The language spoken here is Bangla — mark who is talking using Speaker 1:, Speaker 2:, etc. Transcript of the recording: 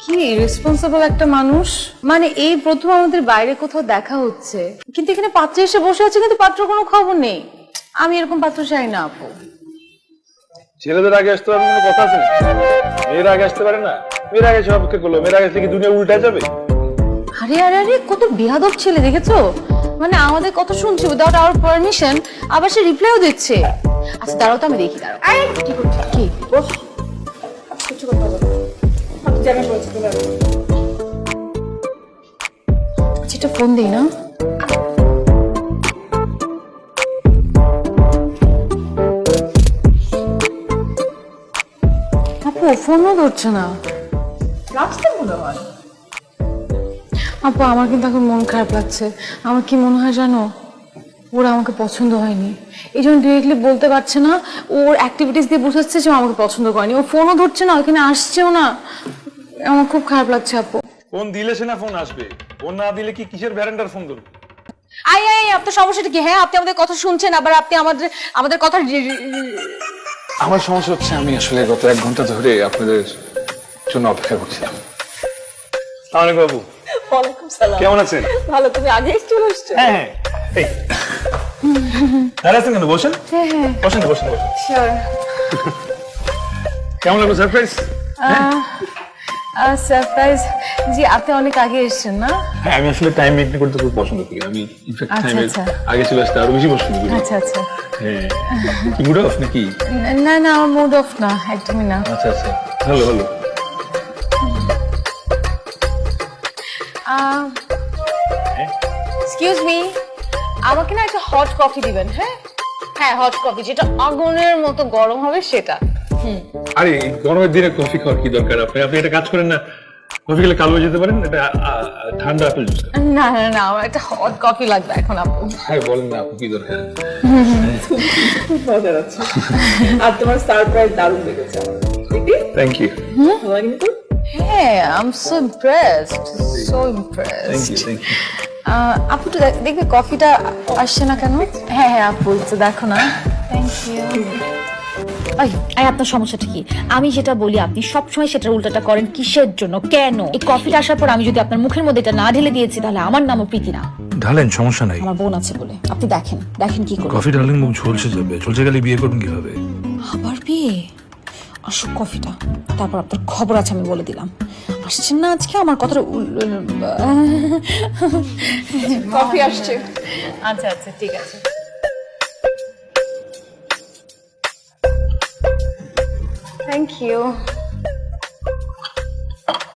Speaker 1: কি রেসপন্সিবল একটা মানুষ, মানে এই প্রথম আমাদের বাইরে কোথাও দেখা হচ্ছে, কিন্তু এখানে পাত্র এসে বসে আছে, কিন্তু পাত্র কোনো খবর নেই। আমি এরকম পাত্র চাই না আপু।
Speaker 2: ছেলেদের আগে আসতে পারবে কোনো কথা আছে না? মেয়েরা আগে আসতে পারে না? মেয়েরা আগে সব অপেক্ষা করলো, মেয়েরা আগে আসলে কি দুনিয়া উল্টে যাবে?
Speaker 1: আরে আরে আরে, কত বেয়াদব ছেলে দেখেছো, মানে আমাদের কথা শুনছি উইদাউট আওয়ার পারমিশন, আবার সে রিপ্লাইও দিচ্ছে। আচ্ছা দাঁড়াও তো, আমি দেখি, দাঁড়াও। কি করছো? কি বস, কিছু কথা বলো। জানা পড়ছে তো, যেটা ফোন দিই না। আপু ফোনও ধরছে না, রাখতে মনে হয়। আপু আমার কিন্তু এখন মন খারাপ লাগছে। আমার কি মনে হয় জানো, ওরা আমাকে পছন্দ হয়নি, এই জন্য ডিরেক্টলি বলতে পারছে না। ওর অ্যাক্টিভিটিস দিয়ে বোঝাচ্ছে যে ও আমাকে পছন্দ করেনি। ও ফোনও ধরছে না, ওখানে আসছেও না। আমার খুব খারাপ লাগছে আপু।
Speaker 2: ফোন দিলে সে না ফোন আসবে, ফোন না দিলে কি কিসের ভ্যারান্ডার ফোন ধরবে?
Speaker 1: আই আই, আপনার সমস্যাটা কি? হ্যাঁ, আপনি আমাদের কথা শুনছেন, আবার আপনি আমাদের কথা।
Speaker 3: আমার সমস্যা হচ্ছে আমি আসলে গত 1 ঘন্টা ধরে আপনাদের জন্য অপেক্ষা করছিলাম।
Speaker 2: আসসালামু বাবু।
Speaker 1: ওয়ালাইকুম সালাম।
Speaker 2: কেমন আছেন?
Speaker 1: ভালো, তুমি আগে চলে আসছো।
Speaker 2: হ্যাঁ হ্যাঁ, এই দাঁড়া আছেন কেন? বসেন
Speaker 1: হ্যাঁ
Speaker 2: বসেন বসেন বসেন।
Speaker 1: শিওর।
Speaker 2: কেমন লাগলো সারপ্রাইজ?
Speaker 1: সারপ্রাইজ? জি, আপনি অনেক আগে এসেছেন না?
Speaker 2: হ্যাঁ, আমি আসলে টাইম মেনটেন করতে খুব পছন্দ করি। আমি ইনফ্যাক্ট
Speaker 1: আচ্ছা,
Speaker 2: টাইমের
Speaker 1: আচ্ছা।
Speaker 2: আগে চলে আসতে আরো বেশি পছন্দ করি।
Speaker 1: আচ্ছা আচ্ছা।
Speaker 2: হ্যাঁ, কি মুড অফ নাকি?
Speaker 1: না না, আমার মুড অফ না, একদমই না।
Speaker 2: আচ্ছা আচ্ছা, ভালো ভালো।
Speaker 1: এক্সকিউজ মি, আমাকে না একটা হট কফি দিবেন। হ্যাঁ হ্যাঁ, হট কফি, যেটা আগুনের মতো গরম হবে সেটা।
Speaker 2: আরে এই গরমের দিনে কফি খাওয়ার কি দরকার? আপনি আপনি একটা কাজ করেন না, কফি খেলে কালো হয়ে যেতে পারেন। এটা ঠান্ডা আপেল জুস।
Speaker 1: না না না, আমার একটা হট কফি লাগবে এখন আপু।
Speaker 2: হ্যাঁ বলেন না আপু, কি দরকার?
Speaker 4: খুব মজার আছে। আর তোমার সারপ্রাইজ দারুণ লেগেছে আমার।
Speaker 2: থ্যাংক ইউ
Speaker 4: ভালো লাগেনি তো?
Speaker 1: হ্যাঁ, I am so impressed, so
Speaker 2: thank
Speaker 1: impressed.
Speaker 2: You thank you.
Speaker 1: আপু তো দেখবে কফিটা আসছে না কেন? হ্যাঁ হ্যাঁ আপু, একটু দেখো না। Thank you.
Speaker 5: আর আপনার সমস্যাটা কি? আমি যেটা বলি আপনি সবসময় সেটার উল্টাটা করেন। কিসের জন্য? কেন? এই কফিটা আসার পর আমি যদি আপনার মুখের মধ্যে এটা না ঢেলে দিয়েছি, তাহলে আমার নামও প্রীতি না।
Speaker 6: ঢালেন, সমস্যা নাই।
Speaker 5: আমার বোন আছে বলে আপনি দেখেন দেখেন কি করে।
Speaker 6: কফি ঢালেন, মুখ ঝলসে যাবে। ঝলসে গেলে বিয়ে করবেন কিভাবে?
Speaker 5: আবার বিয়ে? আসুক কফিটা, তারপর আপনার খবর আছে, আমি বলে দিলাম। আসছেন না আজকে? আমার কথাটা
Speaker 1: কফি আসছে। আচ্ছা আচ্ছা, ঠিক আছে। Thank you.